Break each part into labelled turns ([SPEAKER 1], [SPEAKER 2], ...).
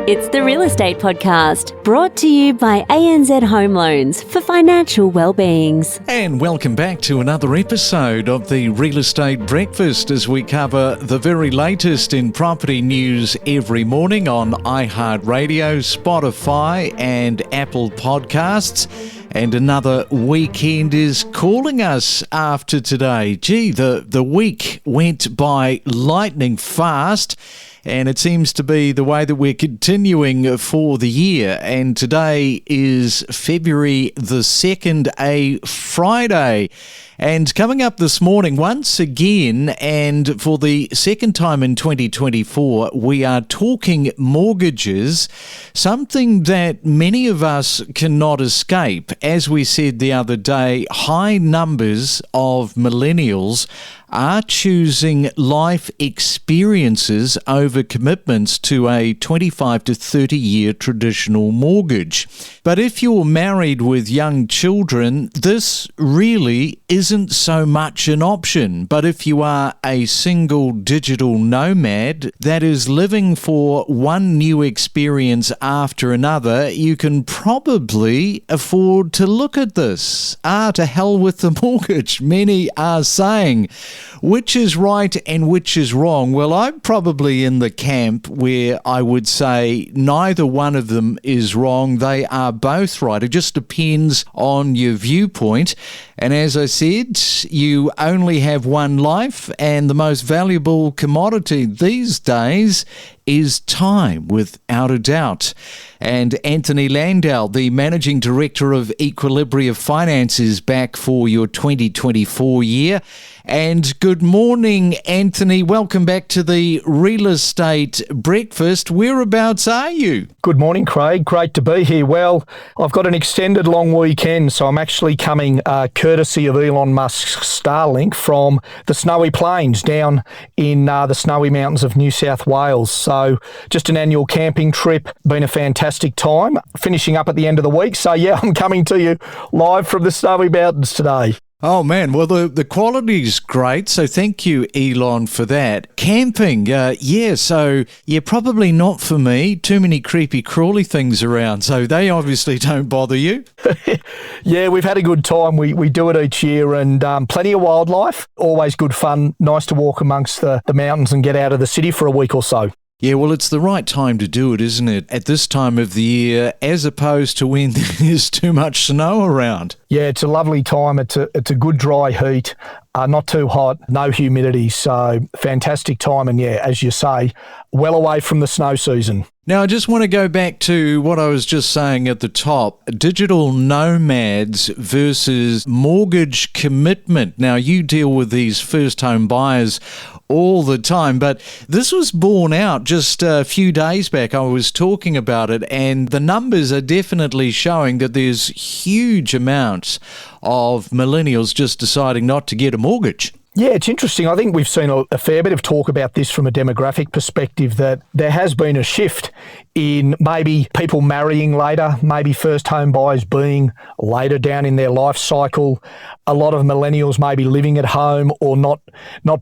[SPEAKER 1] It's the Real Estate Podcast, brought to you by ANZ Home Loans for financial well-beings.
[SPEAKER 2] And welcome back to another episode of the Real Estate Breakfast as we cover the very latest in property news every morning on iHeartRadio, Spotify and Apple Podcasts. And another weekend is calling us after today. Gee, the week went by lightning fast. And it seems to be the way that we're continuing for the year. And today is February the 2nd, a Friday. And coming up this morning, once again, and for the second time in 2024, we are talking mortgages, something that many of us cannot escape. As we said the other day, high numbers of millennials are choosing life experiences over commitments to a 25 to 30 year traditional mortgage. But if you're married with young children, this really isn't so much an option. But if you are a single digital nomad that is living for one new experience after another, you can probably afford to look at this. To hell with the mortgage, many are saying. Which is right and which is wrong? Well, I'm probably in the camp where I would say neither one of them is wrong. They are both right. It just depends on your viewpoint. And as I said, you only have one life, and the most valuable commodity these days is time, without a doubt. And Anthony Landau, the Managing Director of Equilibria Finance, is back for your 2024 year. And good morning, Anthony. Welcome back to the Real Estate Breakfast. Whereabouts are you?
[SPEAKER 3] Good morning, Craig. Great to be here. Well, I've got an extended long weekend, so I'm actually coming courtesy of Elon Musk's Starlink from the snowy plains down in the snowy mountains of New South Wales. So just an annual camping trip. Been a fantastic time. Finishing up at the end of the week. So yeah, I'm coming to you live from the snowy mountains today.
[SPEAKER 2] Oh, man. Well, the quality's great, so thank you, Elon, for that. Camping, so probably not for me. Too many creepy, crawly things around, so they obviously don't bother you.
[SPEAKER 3] Yeah, we've had a good time. We do it each year, and plenty of wildlife. Always good fun. Nice to walk amongst the mountains and get out of the city for a week or so.
[SPEAKER 2] Yeah, well, it's the right time to do it, isn't it? At this time of the year, as opposed to when there's too much snow around. Yeah,
[SPEAKER 3] it's a lovely time. It's a good dry heat, not too hot, no humidity. So fantastic time. And yeah, as you say, well away from the snow season.
[SPEAKER 2] Now, I just want to go back to what I was just saying at the top, digital nomads versus mortgage commitment. Now, you deal with these first home buyers all the time, but this was borne out just a few days back. I was talking about it, and the numbers are definitely showing that there's huge amounts of millennials just deciding not to get a mortgage.
[SPEAKER 3] Yeah, it's interesting. I think we've seen a fair bit of talk about this from a demographic perspective, that there has been a shift in maybe people marrying later, maybe first home buyers being later down in their life cycle. A lot of millennials maybe living at home or not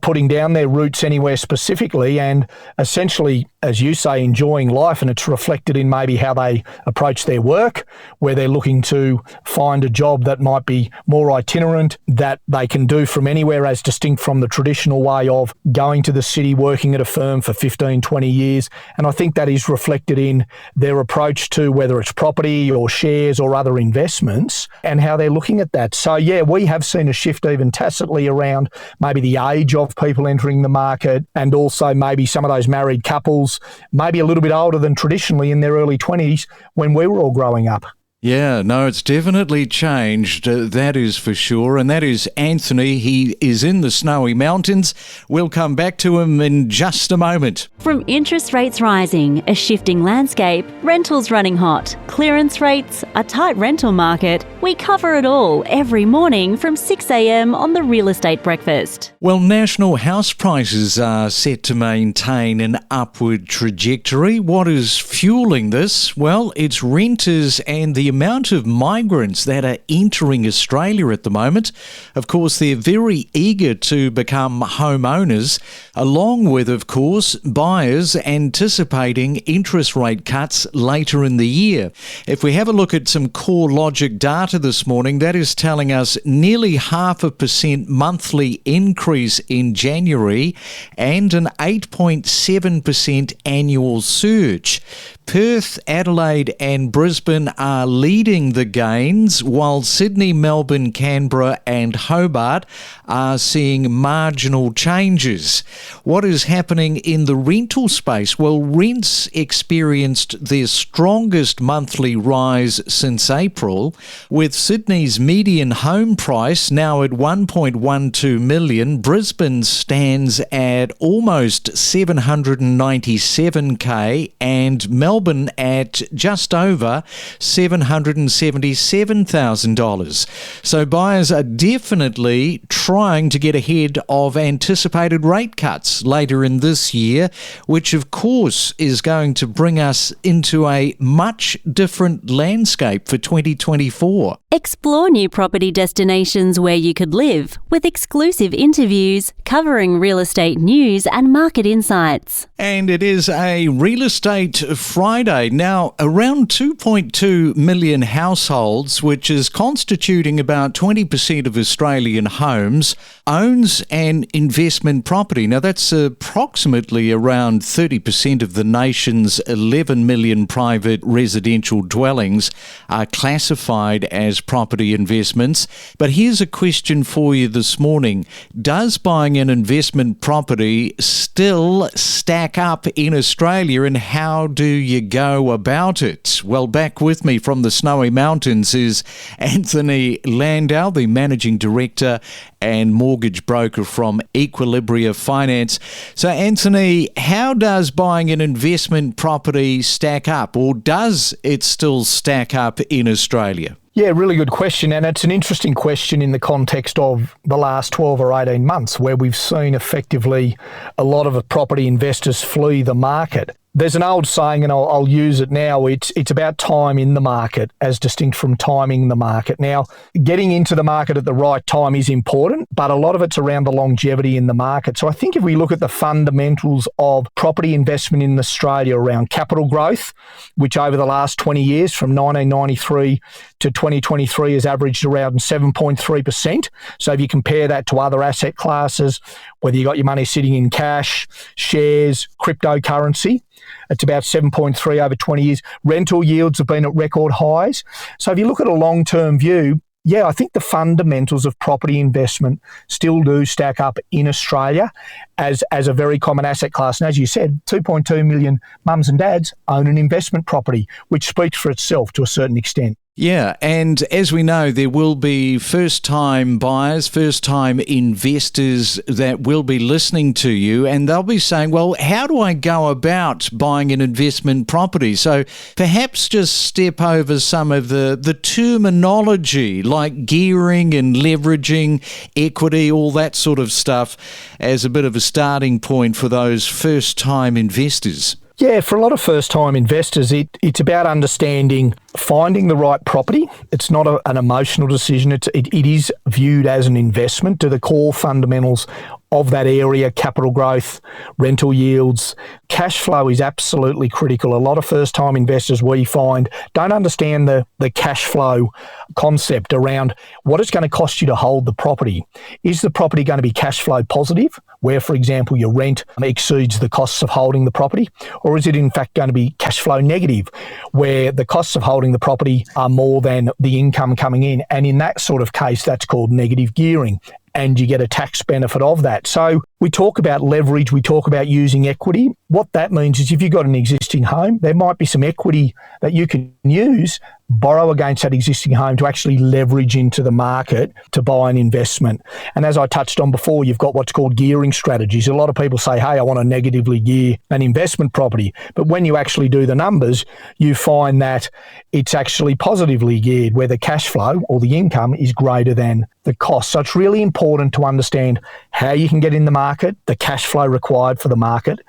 [SPEAKER 3] putting down their roots anywhere specifically, and essentially, as you say, enjoying life. And it's reflected in maybe how they approach their work, where they're looking to find a job that might be more itinerant, that they can do from anywhere, as distinct from the traditional way of going to the city, working at a firm for 15, 20 years. And I think that is reflected in their approach to whether it's property or shares or other investments, and how they're looking at that. So yeah, we have seen a shift even tacitly around maybe the age of people entering the market, and also maybe some of those married couples, maybe a little bit older than traditionally in their early 20s when we were all growing up.
[SPEAKER 2] Yeah, no, it's definitely changed, that is for sure. And that is Anthony. He is in the snowy mountains. We'll come back to him in just a moment.
[SPEAKER 1] From interest rates rising, a shifting landscape, rentals running hot, clearance rates, a tight rental market, we cover it all every morning from 6 a.m. on the Real Estate Breakfast.
[SPEAKER 2] Well, national house prices are set to maintain an upward trajectory. What is fueling this? Well, it's renters and the amount of migrants that are entering Australia at the moment. Of course, they're very eager to become homeowners, along with, of course, buyers anticipating interest rate cuts later in the year. If we have a look at some core logic data this morning, that is telling us nearly 0.5% monthly increase in January and an 8.7% annual surge. Perth, Adelaide and Brisbane are leading the gains, while Sydney, Melbourne, Canberra and Hobart are seeing marginal changes. What is happening in the rental space? Well, rents experienced their strongest monthly rise since April, with Sydney's median home price now at 1.12 million. Brisbane stands at almost 797k and Melbourne at just over $777,000. So buyers are definitely trying to get ahead of anticipated rate cuts later in this year, which of course is going to bring us into a much different landscape for 2024.
[SPEAKER 1] Explore new property destinations where you could live with exclusive interviews covering real estate news and market insights.
[SPEAKER 2] And it is a Real Estate Friday. Now, around 2.2 million households, which is constituting about 20% of Australian homes, owns an investment property. Now, that's approximately around 30% of the nation's 11 million private residential dwellings are classified as property investments. But here's a question for you this morning. Does buying an investment property still stack up in Australia, and how do you go about it? Well, back with me from the Snowy Mountains is Anthony Landau, the Managing Director and Mortgage Broker from Equilibria Finance. So, Anthony, how does buying an investment property stack up, or does it still stack up in Australia?
[SPEAKER 3] Yeah, really good question. And it's an interesting question in the context of the last 12 or 18 months, where we've seen effectively a lot of property investors flee the market. There's an old saying, and I'll use it now, it's about time in the market as distinct from timing the market. Now, getting into the market at the right time is important, but a lot of it's around the longevity in the market. So I think if we look at the fundamentals of property investment in Australia around capital growth, which over the last 20 years, from 1993 to 2023, has averaged around 7.3%. So if you compare that to other asset classes, whether you got your money sitting in cash, shares, cryptocurrency, it's about 7.3 over 20 years. Rental yields have been at record highs. So if you look at a long-term view, yeah, I think the fundamentals of property investment still do stack up in Australia as a very common asset class. And as you said, 2.2 million mums and dads own an investment property, which speaks for itself to a certain extent.
[SPEAKER 2] Yeah, and as we know, there will be first-time buyers, first-time investors that will be listening to you, and they'll be saying, well, how do I go about buying an investment property? So perhaps just step over some of the terminology like gearing and leveraging, equity, all that sort of stuff as a bit of a starting point for those first-time investors.
[SPEAKER 3] Yeah, for a lot of first-time investors, it's about understanding finding the right property. It's not an emotional decision. It is viewed as an investment. Do the core fundamentals of that area, capital growth, rental yields, cash flow is absolutely critical. A lot of first-time investors, we find, don't understand the cash flow concept around what it's going to cost you to hold the property. Is the property going to be cash flow positive, where, for example, your rent exceeds the costs of holding the property? Or is it in fact going to be cash flow negative, where the costs of holding the property are more than the income coming in? And in that sort of case, that's called negative gearing, and you get a tax benefit of that. So we talk about leverage, we talk about using equity. What that means is if you've got an existing home, there might be some equity that you can use, borrow against that existing home to actually leverage into the market to buy an investment. And as I touched on before, you've got what's called gearing strategies. A lot of people say, hey, I want to negatively gear an investment property. But when you actually do the numbers, you find that it's actually positively geared, where the cash flow or the income is greater than the cost. So it's really important to understand how you can get in the market, the cash flow required for the market,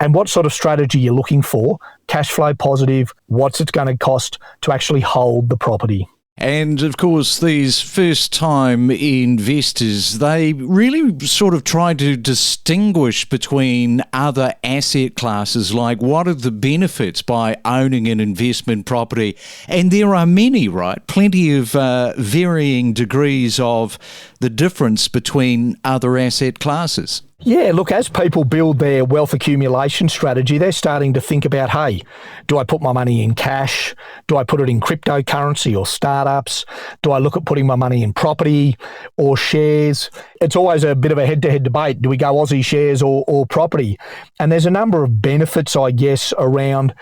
[SPEAKER 3] and what sort of strategy you're looking for, cash flow positive, what's it going to cost to actually hold the property.
[SPEAKER 2] And of course, these first-time investors, they really sort of try to distinguish between other asset classes, like what are the benefits by owning an investment property? And there are many, right? Plenty of varying degrees of the difference between other asset classes.
[SPEAKER 3] Yeah, look, as people build their wealth accumulation strategy, they're starting to think about, hey, do I put my money in cash? Do I put it in cryptocurrency or startups? Do I look at putting my money in property or shares? It's always a bit of a head-to-head debate. Do we go Aussie shares or property? And there's a number of benefits, I guess, around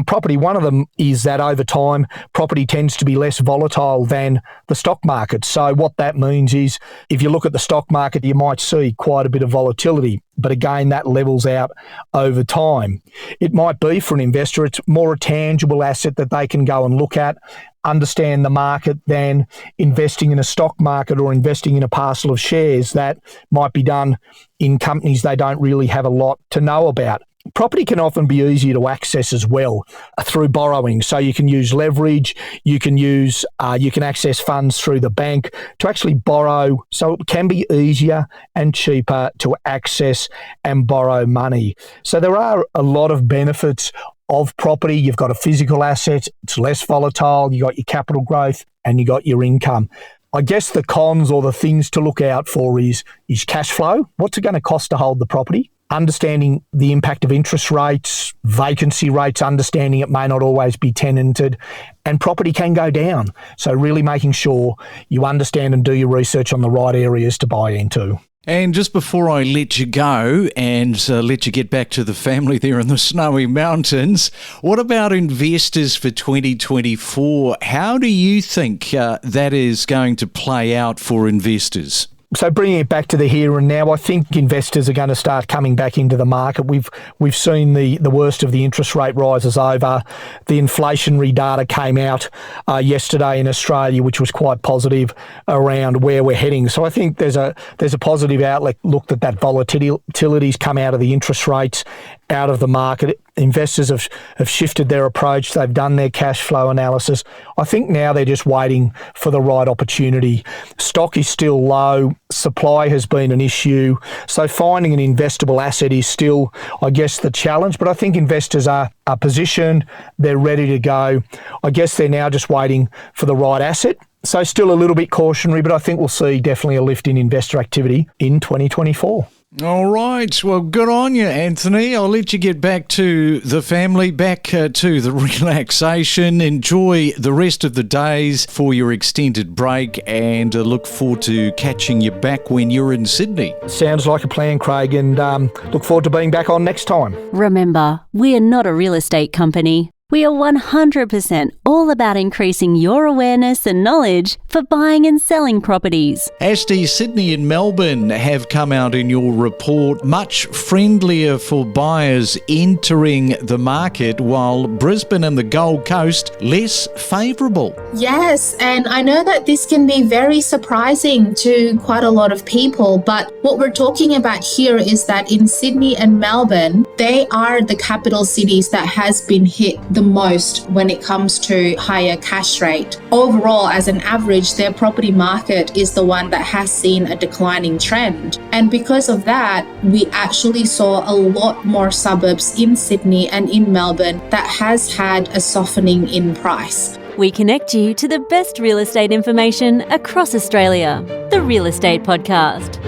[SPEAKER 3] property. One of them is that over time, property tends to be less volatile than the stock market. So what that means is if you look at the stock market, you might see quite a bit of volatility. But again, that levels out over time. It might be for an investor, it's more a tangible asset that they can go and look at, understand the market, than investing in a stock market or investing in a parcel of shares that might be done in companies they don't really have a lot to know about. Property can often be easier to access as well through borrowing. So you can use leverage, you can access funds through the bank to actually borrow. So it can be easier and cheaper to access and borrow money. So there are a lot of benefits of property. You've got a physical asset, it's less volatile, you got your capital growth and you got your income. I guess the cons or the things to look out for is cash flow. What's it going to cost to hold the property? Understanding the impact of interest rates, vacancy rates, understanding it may not always be tenanted, and property can go down. So really making sure you understand and do your research on the right areas to buy into.
[SPEAKER 2] And just before I let you go and let you get back to the family there in the snowy mountains, what about investors for 2024? How do you think that is going to play out for investors?
[SPEAKER 3] So bringing it back to the here and now, I think investors are going to start coming back into the market. We've seen the worst of the interest rate rises over. The inflationary data came out yesterday in Australia, which was quite positive around where we're heading. So I think there's a positive outlook. Look, that volatility's come out of the interest rates, out of the market. Investors have shifted their approach. They've done their cash flow analysis. I think now they're just waiting for the right opportunity. Stock is still low. Supply has been an issue. So finding an investable asset is still, I guess, the challenge. But I think investors are positioned. They're ready to go. I guess they're now just waiting for the right asset. So still a little bit cautionary, but I think we'll see definitely a lift in investor activity in 2024.
[SPEAKER 2] All right. Well, good on you, Anthony. I'll let you get back to the family, back to the relaxation. Enjoy the rest of the days for your extended break and look forward to catching you back when you're in Sydney.
[SPEAKER 3] Sounds like a plan, Craig, and look forward to being back on next time.
[SPEAKER 1] Remember, we are not a real estate company. We are 100% all about increasing your awareness and knowledge for buying and selling properties.
[SPEAKER 2] ASDI Sydney and Melbourne have come out in your report much friendlier for buyers entering the market, while Brisbane and the Gold Coast less favourable.
[SPEAKER 4] Yes, and I know that this can be very surprising to quite a lot of people, but what we're talking about here is that in Sydney and Melbourne, they are the capital cities that has been hit the most when it comes to higher cash rate. Overall, as an average, their property market is the one that has seen a declining trend. And because of that, we actually saw a lot more suburbs in Sydney and in Melbourne that has had a softening in price.
[SPEAKER 1] We connect you to the best real estate information across Australia. The Real Estate Podcast.